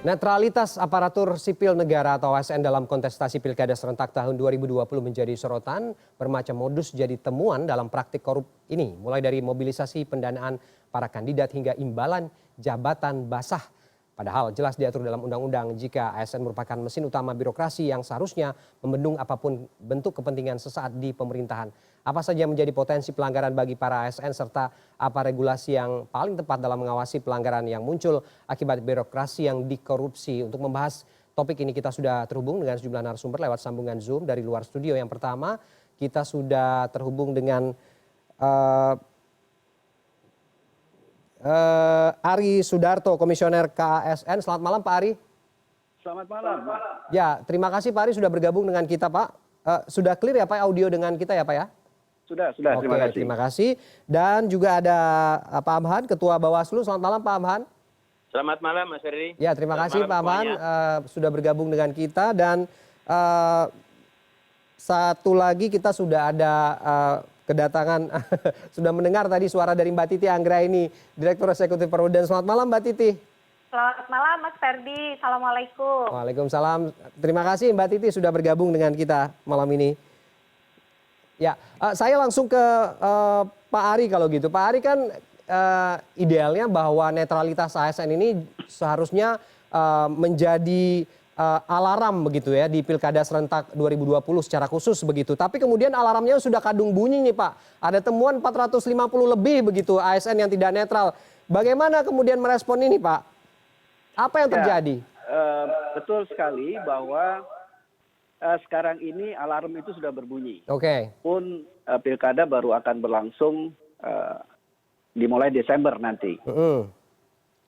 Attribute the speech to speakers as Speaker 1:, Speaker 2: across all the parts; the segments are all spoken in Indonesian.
Speaker 1: Netralitas aparatur sipil negara atau ASN dalam kontestasi Pilkada serentak tahun 2020 menjadi sorotan. Bermacam modus jadi temuan dalam praktik korup ini, mulai dari mobilisasi pendanaan para kandidat hingga imbalan jabatan basah. Padahal jelas diatur dalam undang-undang jika ASN merupakan mesin utama birokrasi yang seharusnya membendung apapun bentuk kepentingan sesaat di pemerintahan. Apa saja menjadi potensi pelanggaran bagi para ASN serta apa regulasi yang paling tepat dalam mengawasi pelanggaran yang muncul akibat birokrasi yang dikorupsi. Untuk membahas topik ini kita sudah terhubung dengan sejumlah narasumber lewat sambungan Zoom dari luar studio. Yang pertama kita sudah terhubung dengan Ari Sudarto, Komisioner KASN. Selamat malam Pak Ari.
Speaker 2: Selamat malam.
Speaker 1: Ya, terima kasih Pak Ari sudah bergabung dengan kita Pak. Sudah clear ya Pak audio dengan kita ya Pak ya?
Speaker 2: Sudah,
Speaker 1: Oke, terima kasih. Dan juga ada Pak Abhan, Ketua Bawaslu. Selamat malam Pak Abhan.
Speaker 3: Selamat malam Mas Ferdi.
Speaker 1: Ya, terima kasih Pak Abhan sudah bergabung dengan kita. Dan satu lagi kita sudah ada kedatangan, sudah mendengar tadi suara dari Mbak Titi Anggraini, Direktur Eksekutif Perludem. Selamat malam Mbak Titi.
Speaker 4: Selamat malam Mas Ferdi, Assalamualaikum.
Speaker 1: Waalaikumsalam. Terima kasih Mbak Titi sudah bergabung dengan kita malam ini. Ya, saya langsung ke Pak Ari kalau gitu. Pak Ari kan idealnya bahwa netralitas ASN ini seharusnya menjadi alarm begitu ya di Pilkada serentak 2020 secara khusus begitu. Tapi kemudian alarmnya sudah kadung bunyi nih Pak. Ada temuan 450 lebih begitu ASN yang tidak netral. Bagaimana kemudian merespon ini Pak? Apa yang terjadi?
Speaker 2: Betul sekali bahwa sekarang ini alarm itu sudah berbunyi.
Speaker 1: Oke.
Speaker 2: Pun pilkada baru akan berlangsung dimulai Desember nanti.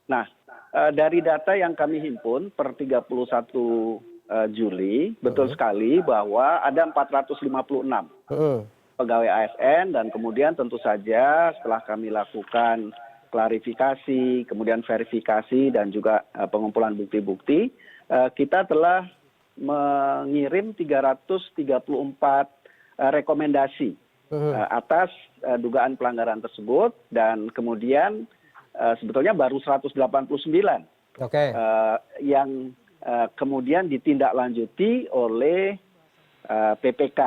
Speaker 2: Nah, dari data yang kami himpun per 31 Juli, betul sekali bahwa ada 456 pegawai ASN dan kemudian tentu saja setelah kami lakukan klarifikasi, kemudian verifikasi dan juga pengumpulan bukti-bukti, kita telah mengirim 334 rekomendasi atas dugaan pelanggaran tersebut dan kemudian sebetulnya baru 189 yang kemudian ditindaklanjuti oleh PPK,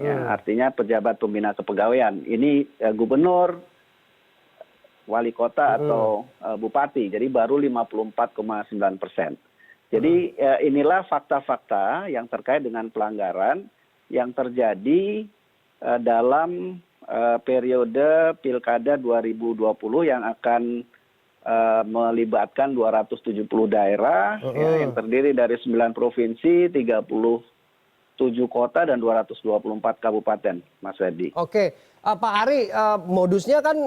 Speaker 2: ya, artinya pejabat pembina kepegawaian. Ini gubernur, wali kota atau bupati, jadi baru 54,9%. Jadi inilah fakta-fakta yang terkait dengan pelanggaran yang terjadi dalam periode Pilkada 2020 yang akan melibatkan 270 daerah yang terdiri dari 9 provinsi, 37 kota dan 224 kabupaten, Mas Ferdi.
Speaker 1: Oke, Pak Ari, modusnya kan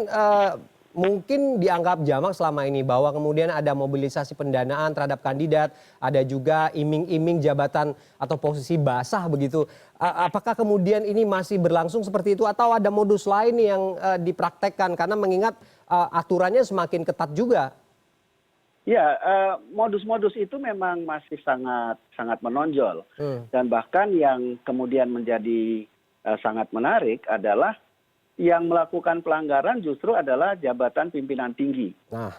Speaker 1: mungkin dianggap jamak selama ini bahwa kemudian ada mobilisasi pendanaan terhadap kandidat, ada juga iming-iming jabatan atau posisi basah begitu. Apakah kemudian ini masih berlangsung seperti itu atau ada modus lain yang dipraktekkan karena mengingat aturannya semakin ketat juga?
Speaker 2: Ya, modus-modus itu memang masih sangat menonjol dan bahkan yang kemudian menjadi sangat menarik adalah yang melakukan pelanggaran justru adalah jabatan pimpinan tinggi.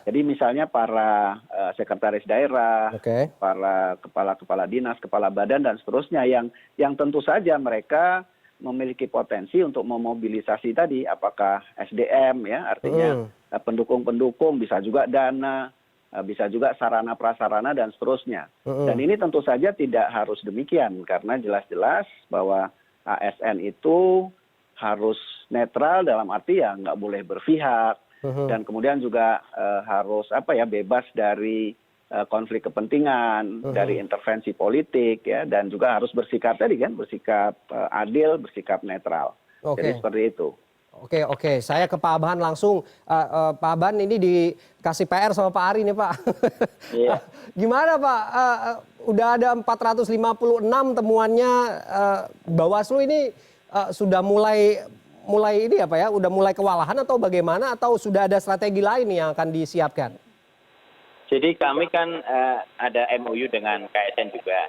Speaker 2: Jadi misalnya para sekretaris daerah, para kepala dinas, kepala badan dan seterusnya yang tentu saja mereka memiliki potensi untuk memobilisasi tadi apakah SDM ya, artinya pendukung-pendukung, bisa juga dana, bisa juga sarana prasarana dan seterusnya. Dan ini tentu saja tidak harus demikian karena jelas-jelas bahwa ASN itu harus netral dalam arti ya nggak boleh berpihak dan kemudian juga harus bebas dari konflik kepentingan, dari intervensi politik ya dan juga harus bersikap adil, bersikap netral. Jadi seperti itu.
Speaker 1: Oke, saya ke Pak Abhan langsung. Pak Abhan ini dikasih PR sama Pak Ari nih Pak.
Speaker 2: Iya.
Speaker 1: Gimana Pak? Udah ada 456 temuannya, Bawaslu ini sudah mulai ini apa ya? Udah mulai kewalahan atau bagaimana? Atau sudah ada strategi lain yang akan disiapkan?
Speaker 3: Jadi kami kan ada MOU dengan KSN juga.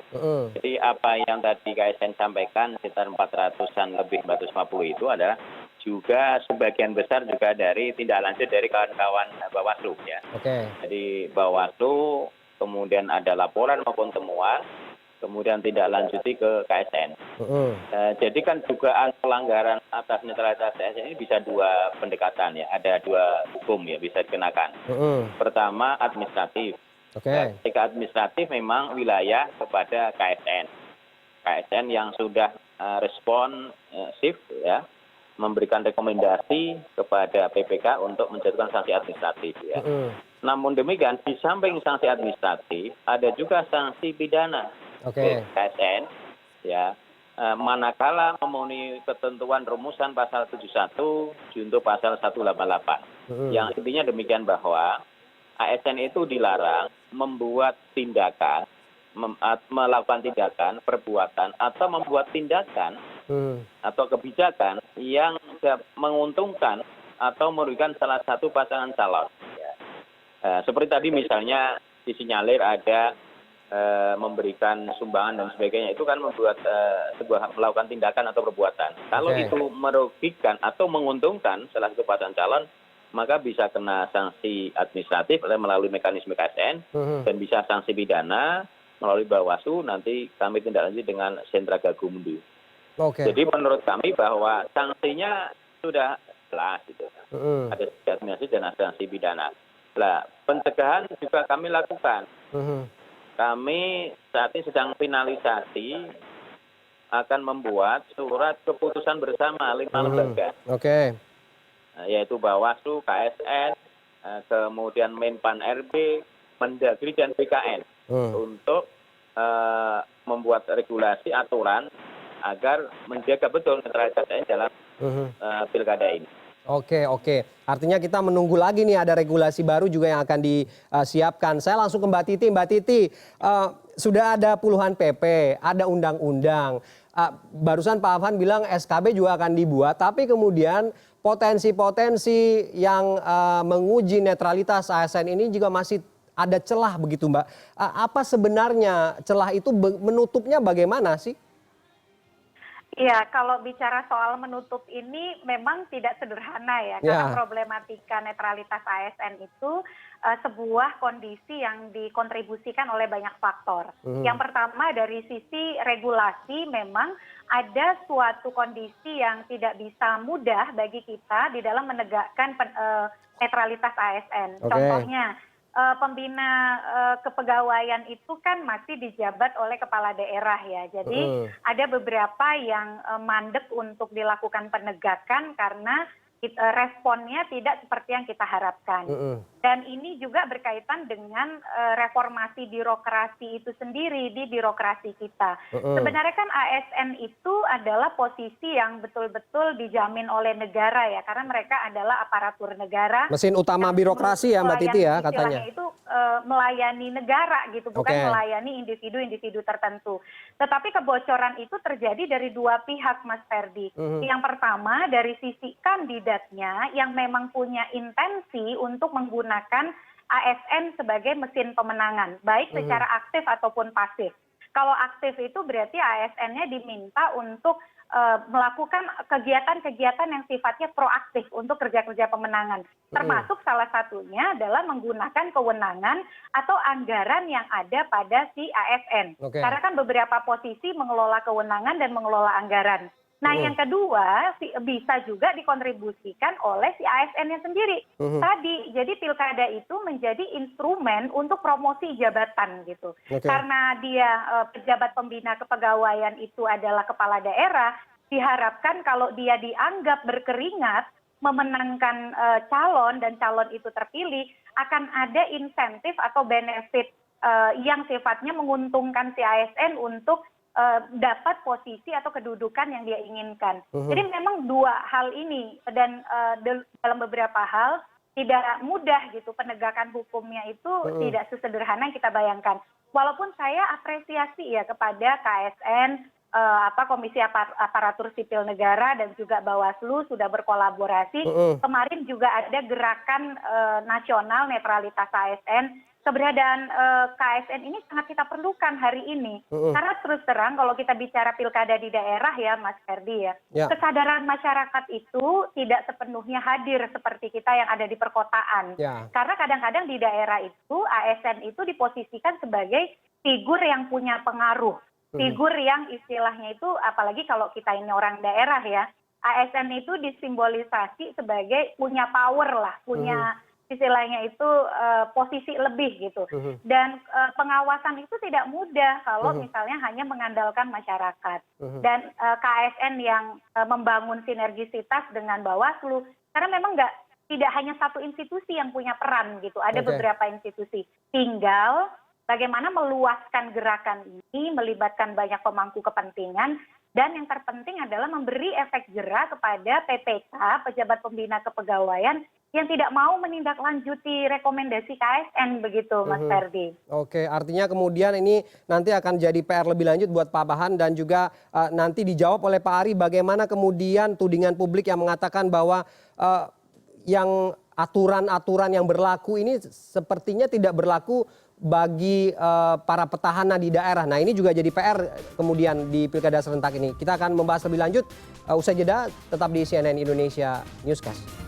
Speaker 3: Jadi apa yang tadi KSN sampaikan sekitar 400-an lebih 450 itu adalah juga sebagian besar juga dari tindak lanjut dari kawan-kawan Bawaslu ya. Jadi Bawaslu kemudian ada laporan maupun temuan, kemudian tidak lanjuti ke KSN. Jadi kan dugaan pelanggaran atas netralitas ASN ini bisa dua pendekatan ya, ada dua hukum ya bisa dikenakan. Pertama administratif. Ketika administratif memang wilayah kepada KSN. KSN yang sudah responsif ya, memberikan rekomendasi kepada PPK untuk menjatuhkan sanksi administratif ya. Namun demikian di samping sanksi administratif ada juga sanksi pidana. KSN ya, manakala memenuhi ketentuan rumusan pasal 71 junto pasal 188 yang intinya demikian bahwa ASN itu dilarang membuat tindakan, melakukan tindakan, perbuatan atau membuat tindakan atau kebijakan yang menguntungkan atau merugikan salah satu pasangan calon. Seperti tadi misalnya disinyalir ada memberikan sumbangan dan sebagainya, itu kan membuat melakukan tindakan atau perbuatan. Kalau itu merugikan atau menguntungkan salah satu pasangan calon, maka bisa kena sanksi administratif melalui mekanisme KSN dan bisa sanksi pidana melalui Bawaslu, nanti kami tindak lanjut dengan Sentra Gakumdu. Jadi menurut kami bahwa sanksinya sudah jelas gitu. Ada sanksi administratif dan ada sanksi pidana. Nah, pencegahan juga kami lakukan. Kami saat ini sedang finalisasi akan membuat surat keputusan bersama 5 lembaga. Yaitu Bawaslu, KSN, kemudian Menpan RB, Mendagri dan BKN untuk membuat regulasi aturan agar menjaga betul netralitas ASN dalam pilkada ini.
Speaker 1: Oke. Artinya kita menunggu lagi nih ada regulasi baru juga yang akan disiapkan. Saya langsung ke Mbak Titi. Mbak Titi, sudah ada puluhan PP, ada undang-undang. Barusan Pak Afan bilang SKB juga akan dibuat, tapi kemudian potensi-potensi yang menguji netralitas ASN ini juga masih ada celah begitu, Mbak. Apa sebenarnya celah itu, menutupnya bagaimana sih?
Speaker 4: Iya, kalau bicara soal menutup ini memang tidak sederhana ya, karena problematika netralitas ASN itu sebuah kondisi yang dikontribusikan oleh banyak faktor. Yang pertama dari sisi regulasi memang ada suatu kondisi yang tidak bisa mudah bagi kita di dalam menegakkan netralitas ASN. Contohnya, pembina kepegawaian itu kan masih dijabat oleh kepala daerah ya. Jadi ada beberapa yang mandek untuk dilakukan penegakan karena responnya tidak seperti yang kita harapkan. Dan ini juga berkaitan dengan reformasi birokrasi itu sendiri di birokrasi kita. Sebenarnya kan ASN itu adalah posisi yang betul-betul dijamin oleh negara ya, karena mereka adalah aparatur negara.
Speaker 1: Mesin utama birokrasi ya Mbak Titi ya katanya.
Speaker 4: Itu melayani negara gitu, bukan melayani individu-individu tertentu. Tetapi kebocoran itu terjadi dari dua pihak, Mas Ferdi. Yang pertama dari sisi kandidatnya yang memang punya intensi untuk menggunakan ASN sebagai mesin pemenangan, baik secara aktif ataupun pasif. Kalau aktif itu berarti ASN-nya diminta untuk melakukan kegiatan-kegiatan yang sifatnya proaktif untuk kerja-kerja pemenangan. Termasuk salah satunya adalah menggunakan kewenangan atau anggaran yang ada pada si ASN. Karena kan beberapa posisi mengelola kewenangan dan mengelola anggaran. Nah yang kedua bisa juga dikontribusikan oleh si ASN-nya sendiri. Tadi, jadi pilkada itu menjadi instrumen untuk promosi jabatan gitu. Karena dia pejabat pembina kepegawaian itu adalah kepala daerah, diharapkan kalau dia dianggap berkeringat memenangkan calon dan calon itu terpilih, akan ada insentif atau benefit yang sifatnya menguntungkan si ASN untuk dapat posisi atau kedudukan yang dia inginkan. Jadi memang dua hal ini dan dalam beberapa hal tidak mudah gitu penegakan hukumnya itu tidak sesederhana yang kita bayangkan. Walaupun saya apresiasi ya kepada KSN Komisi Aparatur Sipil Negara dan juga Bawaslu sudah berkolaborasi. Kemarin juga ada gerakan nasional netralitas ASN. Keberadaan KSN ini sangat kita perlukan hari ini. Karena terus terang kalau kita bicara pilkada di daerah ya Mas Ferdi ya, kesadaran masyarakat itu tidak sepenuhnya hadir seperti kita yang ada di perkotaan. Karena kadang-kadang di daerah itu ASN itu diposisikan sebagai figur yang punya pengaruh. Figur yang istilahnya itu, apalagi kalau kita ini orang daerah ya, ASN itu disimbolisasi sebagai punya power lah, punya istilahnya itu posisi lebih gitu. Dan pengawasan itu tidak mudah kalau misalnya hanya mengandalkan masyarakat. Dan KSN yang membangun sinergisitas dengan Bawaslu, karena memang tidak hanya satu institusi yang punya peran gitu, ada beberapa institusi. Tinggal bagaimana meluaskan gerakan ini, melibatkan banyak pemangku kepentingan, dan yang terpenting adalah memberi efek jera kepada PPK, pejabat pembina kepegawaian, yang tidak mau menindaklanjuti rekomendasi KSN begitu, Mas Ferdi.
Speaker 1: Oke, artinya kemudian ini nanti akan jadi PR lebih lanjut buat Pak Bahan dan juga nanti dijawab oleh Pak Ari bagaimana kemudian tudingan publik yang mengatakan bahwa yang aturan-aturan yang berlaku ini sepertinya tidak berlaku bagi para petahana di daerah. Nah ini juga jadi PR kemudian di Pilkada serentak ini. Kita akan membahas lebih lanjut usai jeda, tetap di CNN Indonesia Newscast.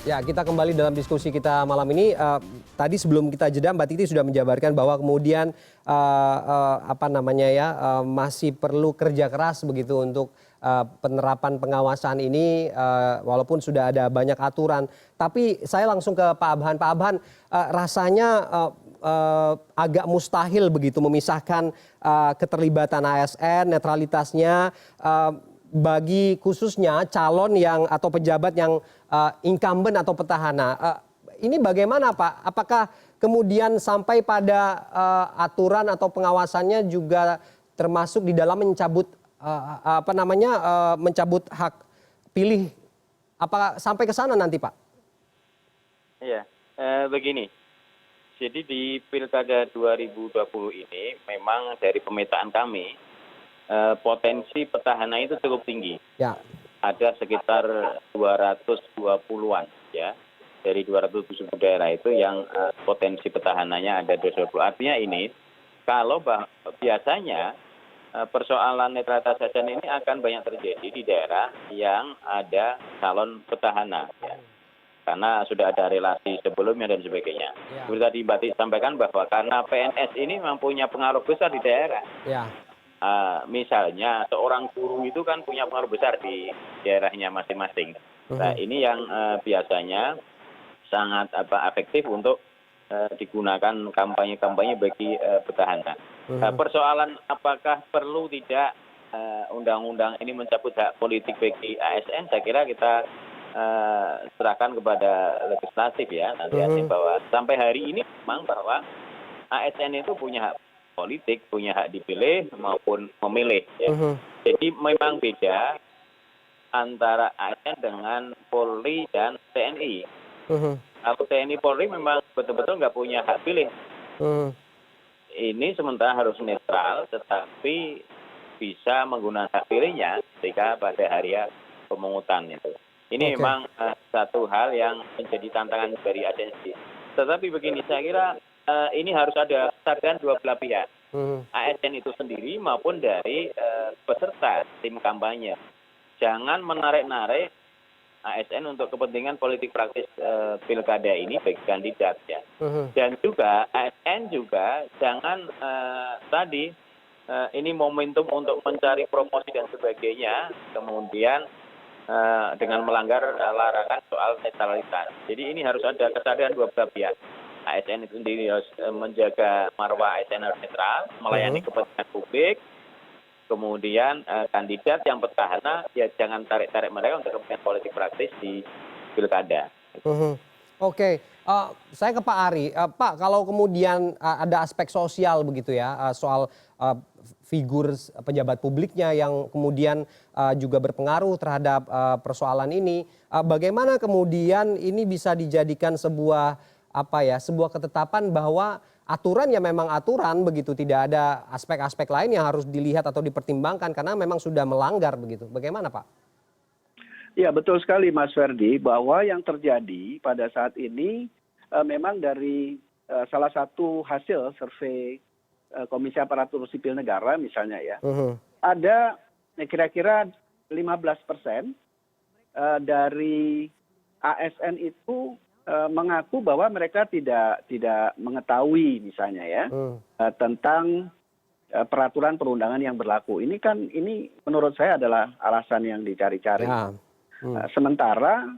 Speaker 1: Ya, kita kembali dalam diskusi kita malam ini. Tadi sebelum kita jeda, Mbak Titi sudah menjabarkan bahwa kemudian masih perlu kerja keras begitu untuk penerapan pengawasan ini, walaupun sudah ada banyak aturan. Tapi saya langsung ke Pak Abhan. Pak Abhan, rasanya agak mustahil begitu memisahkan keterlibatan ASN, netralitasnya, bagi khususnya calon yang atau pejabat yang incumbent atau petahana. Ini bagaimana Pak? Apakah kemudian sampai pada aturan atau pengawasannya juga termasuk di dalam mencabut mencabut hak pilih? Apakah sampai ke sana nanti Pak?
Speaker 3: Iya, begini. Jadi di Pilkada 2020 ini memang dari pemetaan kami potensi petahana itu cukup tinggi. Ya. Ada sekitar 220-an ya. Dari 270 daerah itu yang potensi petahananya ada 220. Artinya ini kalau biasanya persoalan netralitas ASN ini akan banyak terjadi di daerah yang ada calon petahana ya. Karena sudah ada relasi sebelumnya dan sebagainya. Seperti tadi Mbak Titi sampaikan bahwa karena PNS ini memang punya pengaruh besar di daerah. Ya. Misalnya seorang guru itu kan punya pengaruh besar di daerahnya masing-masing. Nah ini yang biasanya sangat efektif untuk digunakan kampanye-kampanye bagi petahana. Persoalan apakah perlu tidak undang-undang ini mencabut hak politik bagi ASN, saya kira kita serahkan kepada legislatif ya. Nanti bahwa sampai hari ini memang bahwa ASN itu punya hak politik, punya hak dipilih maupun memilih. Ya. Jadi memang beda antara ASN dengan Polri dan TNI. Kalau TNI Polri memang betul-betul nggak punya hak pilih. Ini sementara harus netral, tetapi bisa menggunakan hak pilihnya ketika pada hari pemungutan itu. Ini memang satu hal yang menjadi tantangan dari ASN. Tetapi begini, saya kira ini harus ada kesadaran dua belah pihak, ASN itu sendiri maupun dari peserta tim kampanye. Jangan menarik-narik ASN untuk kepentingan politik praktis pilkada ini bagi kandidat ya. Dan juga ASN juga jangan ini momentum untuk mencari promosi dan sebagainya, kemudian dengan melanggar larangan soal netralitas. Jadi ini harus ada kesadaran dua belah pihak. ASN itu sendiri harus menjaga marwah ASN harus netral, melayani kepentingan publik. Kemudian kandidat yang petahana ya jangan tarik-tarik mereka untuk kepentingan politik praktis di pilkada.
Speaker 1: Oke, saya ke Pak Ari. Pak, kalau kemudian ada aspek sosial begitu ya, soal figur pejabat publiknya yang kemudian juga berpengaruh terhadap persoalan ini, bagaimana kemudian ini bisa dijadikan sebuah sebuah ketetapan bahwa aturan ya memang aturan begitu, tidak ada aspek-aspek lain yang harus dilihat atau dipertimbangkan karena memang sudah melanggar begitu. Bagaimana, Pak?
Speaker 2: Ya, betul sekali Mas Ferdi, bahwa yang terjadi pada saat ini memang dari salah satu hasil survei Komisi Aparatur Sipil Negara misalnya ya, ada kira-kira 15% dari ASN itu mengaku bahwa mereka tidak mengetahui misalnya ya tentang peraturan perundangan yang berlaku. Ini menurut saya adalah alasan yang dicari-cari.
Speaker 1: Ya.
Speaker 2: Sementara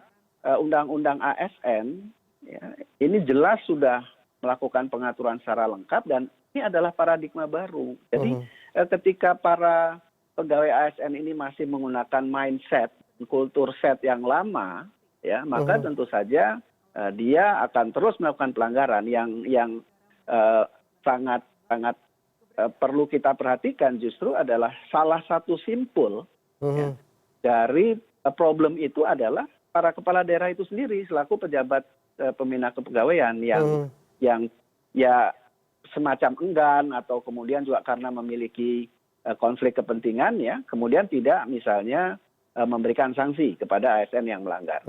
Speaker 2: undang-undang ASN ya, ini jelas sudah melakukan pengaturan secara lengkap dan ini adalah paradigma baru. Jadi ketika para pegawai ASN ini masih menggunakan mindset, kultur set yang lama, ya maka tentu saja dia akan terus melakukan pelanggaran yang sangat perlu kita perhatikan justru adalah salah satu simpul ya, dari problem itu adalah para kepala daerah itu sendiri selaku pejabat pembina kepegawaian yang ya semacam enggan atau kemudian juga karena memiliki konflik kepentingan ya kemudian tidak misalnya memberikan sanksi kepada ASN yang melanggar.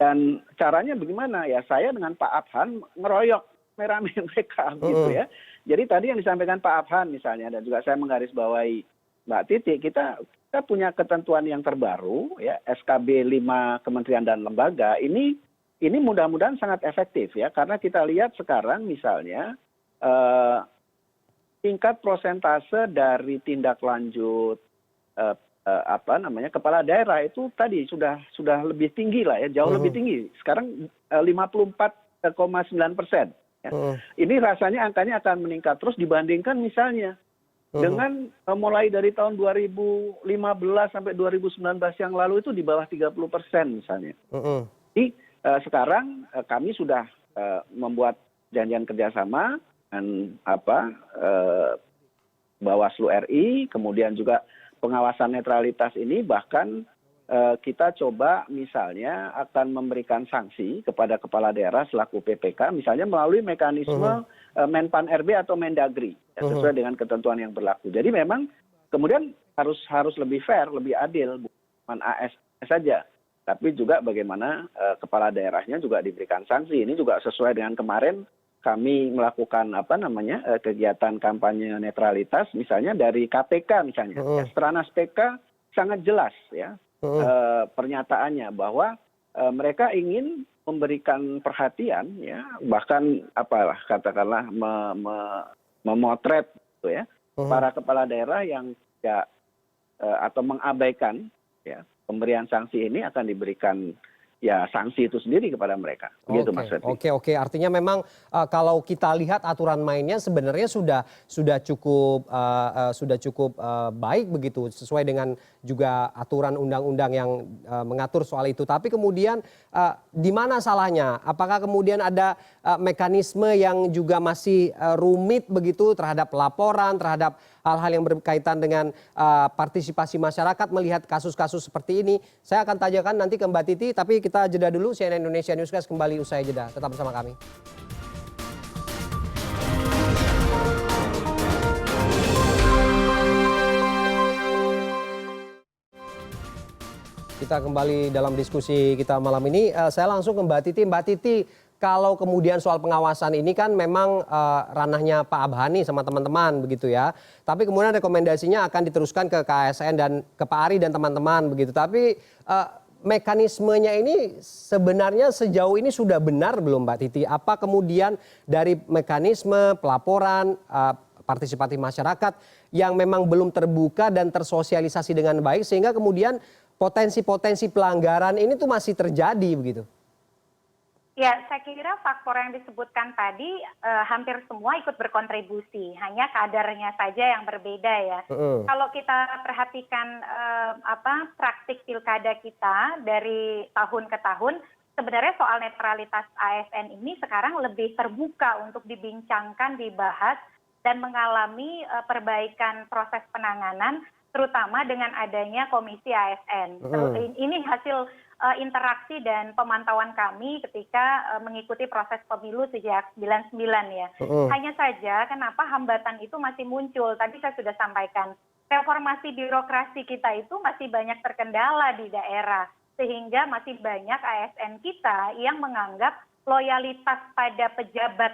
Speaker 2: Dan caranya bagaimana ya, saya dengan Pak Abhan ngeroyok mereka gitu ya. Jadi tadi yang disampaikan Pak Abhan misalnya dan juga saya menggarisbawahi Mbak Titi, kita punya ketentuan yang terbaru ya, SKB 5 kementerian dan lembaga. Ini mudah-mudahan sangat efektif ya, karena kita lihat sekarang misalnya tingkat prosentase dari tindak lanjut kepala daerah itu tadi sudah lebih tinggi lah ya, jauh lebih tinggi. Sekarang 54,9%. Ya. Ini rasanya angkanya akan meningkat terus dibandingkan misalnya dengan mulai dari tahun 2015 sampai 2019 yang lalu itu di bawah 30% misalnya. Jadi sekarang kami sudah membuat janjian kerjasama dengan Bawaslu RI, kemudian juga pengawasan netralitas ini bahkan kita coba misalnya akan memberikan sanksi kepada kepala daerah selaku PPK misalnya melalui mekanisme Menpan RB atau Mendagri ya, sesuai dengan ketentuan yang berlaku. Jadi memang kemudian harus lebih fair, lebih adil, bukan ASN saja, tapi juga bagaimana kepala daerahnya juga diberikan sanksi. Ini juga sesuai dengan kemarin kami melakukan kegiatan kampanye netralitas misalnya dari KPK misalnya. Ya, Stranas PK sangat jelas ya pernyataannya bahwa mereka ingin memberikan perhatian ya, bahkan katakanlah memotret gitu ya para kepala daerah yang tidak atau mengabaikan ya pemberian sanksi ini akan diberikan ya sanksi itu sendiri kepada mereka. Begitu Mas Ferdi.
Speaker 1: Oke. Artinya memang kalau kita lihat aturan mainnya sebenarnya sudah cukup baik begitu sesuai dengan juga aturan undang-undang yang mengatur soal itu. Tapi kemudian di mana salahnya? Apakah kemudian ada mekanisme yang juga masih rumit begitu terhadap laporan, terhadap hal-hal yang berkaitan dengan partisipasi masyarakat melihat kasus-kasus seperti ini? Saya akan tanyakan nanti ke Mbak Titi, tapi kita jeda dulu. CNN Indonesia Newscast kembali usai jeda. Tetap bersama kami. Kita kembali dalam diskusi kita malam ini. Saya langsung ke Mbak Titi. Mbak Titi, kalau kemudian soal pengawasan ini kan memang ranahnya Pak Abhani sama teman-teman begitu ya. Tapi kemudian rekomendasinya akan diteruskan ke KSN dan ke Pak Ari dan teman-teman begitu. Tapi mekanismenya ini sebenarnya sejauh ini sudah benar belum Mbak Titi? Apa kemudian dari mekanisme pelaporan partisipatif masyarakat yang memang belum terbuka dan tersosialisasi dengan baik sehingga kemudian potensi-potensi pelanggaran ini tuh masih terjadi begitu?
Speaker 4: Ya, saya kira faktor yang disebutkan tadi hampir semua ikut berkontribusi, hanya kadarnya saja yang berbeda ya. Kalau kita perhatikan praktik pilkada kita dari tahun ke tahun, sebenarnya soal netralitas ASN ini sekarang lebih terbuka untuk dibincangkan, dibahas, dan mengalami perbaikan proses penanganan, terutama dengan adanya Komisi ASN. Ini hasil interaksi dan pemantauan kami ketika mengikuti proses pemilu sejak 99 ya. Hanya saja kenapa hambatan itu masih muncul, tadi saya sudah sampaikan, reformasi birokrasi kita itu masih banyak terkendala di daerah, sehingga masih banyak ASN kita yang menganggap loyalitas pada pejabat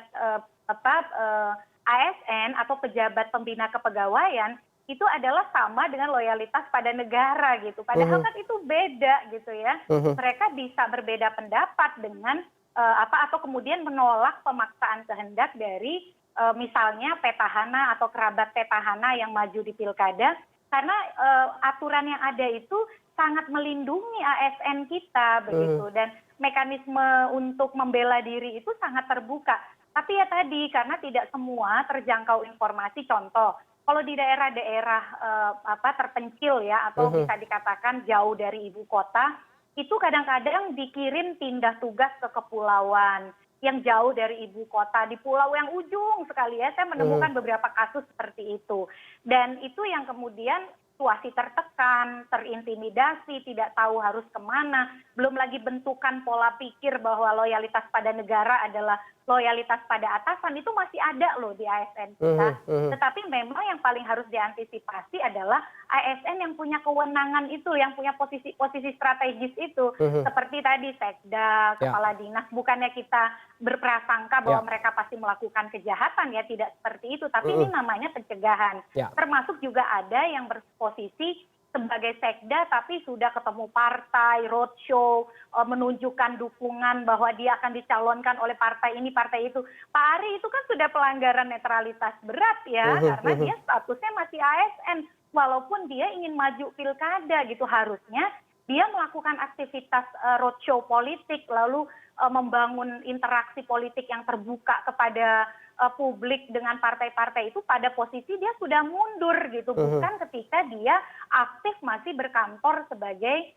Speaker 4: ASN atau pejabat pembina kepegawaian itu adalah sama dengan loyalitas pada negara gitu. Padahal kan itu beda gitu ya. Mereka bisa berbeda pendapat dengan atau kemudian menolak pemaksaan kehendak dari misalnya petahana atau kerabat petahana yang maju di pilkada, karena aturan yang ada itu sangat melindungi ASN kita begitu, dan mekanisme untuk membela diri itu sangat terbuka. Tapi ya tadi, karena tidak semua terjangkau informasi, contoh kalau di daerah-daerah terpencil ya, atau bisa dikatakan jauh dari ibu kota, itu kadang-kadang dikirim pindah tugas ke kepulauan yang jauh dari ibu kota, di pulau yang ujung sekali ya. Saya menemukan beberapa kasus seperti itu, dan itu yang kemudian situasi tertekan, terintimidasi, tidak tahu harus kemana, belum lagi bentukan pola pikir bahwa loyalitas pada negara adalah loyalitas pada atasan, itu masih ada loh di ASN kita. Tetapi memang yang paling harus diantisipasi adalah ASN yang punya kewenangan itu, yang punya posisi strategis itu, seperti tadi Sekda, kepala dinas, bukannya kita berprasangka bahwa mereka pasti melakukan kejahatan ya, tidak seperti itu, tapi ini namanya pencegahan. Termasuk juga ada yang berposisi sebagai sekda tapi sudah ketemu partai, roadshow, menunjukkan dukungan bahwa dia akan dicalonkan oleh partai ini, partai itu. Pak Ari itu kan sudah pelanggaran netralitas berat ya, karena dia statusnya masih ASN, walaupun dia ingin maju pilkada gitu. Harusnya dia melakukan aktivitas roadshow politik, lalu membangun interaksi politik yang terbuka kepada publik dengan partai-partai itu pada posisi dia sudah mundur gitu, bukan ketika dia aktif masih berkantor sebagai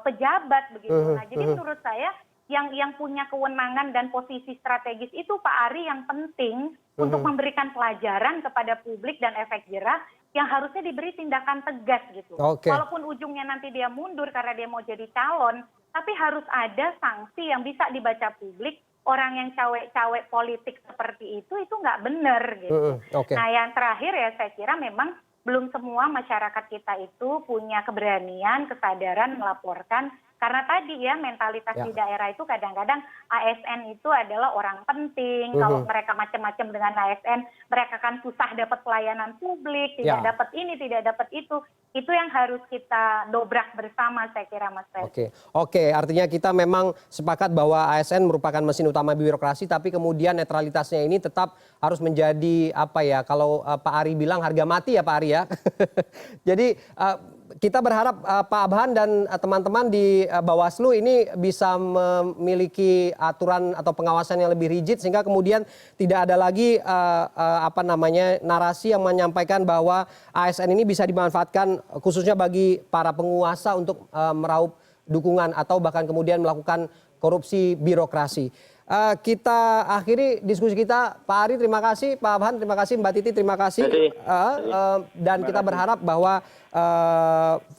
Speaker 4: pejabat begitu. Nah, jadi menurut saya yang punya kewenangan dan posisi strategis itu Pak Ari yang penting untuk memberikan pelajaran kepada publik dan efek jerah yang harusnya diberi tindakan tegas gitu. Walaupun ujungnya nanti dia mundur karena dia mau jadi calon, tapi harus ada sanksi yang bisa dibaca publik. Orang yang cawe-cawe politik seperti itu nggak benar gitu. Nah, yang terakhir ya, saya kira memang belum semua masyarakat kita itu punya keberanian, kesadaran melaporkan. Karena tadi ya, mentalitas di daerah itu kadang-kadang ASN itu adalah orang penting. Kalau mereka macam-macam dengan ASN, mereka kan susah dapat pelayanan publik, tidak dapat ini, tidak dapat itu. Itu yang harus kita dobrak bersama, saya kira, Mas Fred.
Speaker 1: Oke, artinya kita memang sepakat bahwa ASN merupakan mesin utama birokrasi, tapi kemudian netralitasnya ini tetap harus menjadi apa ya, kalau Pak Ari bilang harga mati ya Pak Ari ya. Jadi kita berharap Pak Abhan dan teman-teman di Bawaslu ini bisa memiliki aturan atau pengawasan yang lebih rigid, sehingga kemudian tidak ada lagi narasi yang menyampaikan bahwa ASN ini bisa dimanfaatkan khususnya bagi para penguasa untuk meraup dukungan atau bahkan kemudian melakukan korupsi birokrasi. Kita akhiri diskusi kita. Pak Ari terima kasih, Pak Abhan terima kasih, Mbak Titi terima kasih. Dan kita berharap bahwa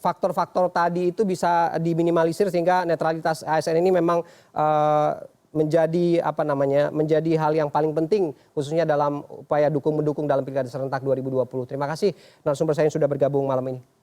Speaker 1: faktor-faktor tadi itu bisa diminimalisir sehingga netralitas ASN ini memang menjadi menjadi hal yang paling penting khususnya dalam upaya mendukung dalam Pilkada serentak 2020. Terima kasih narasumber saya yang sudah bergabung malam ini.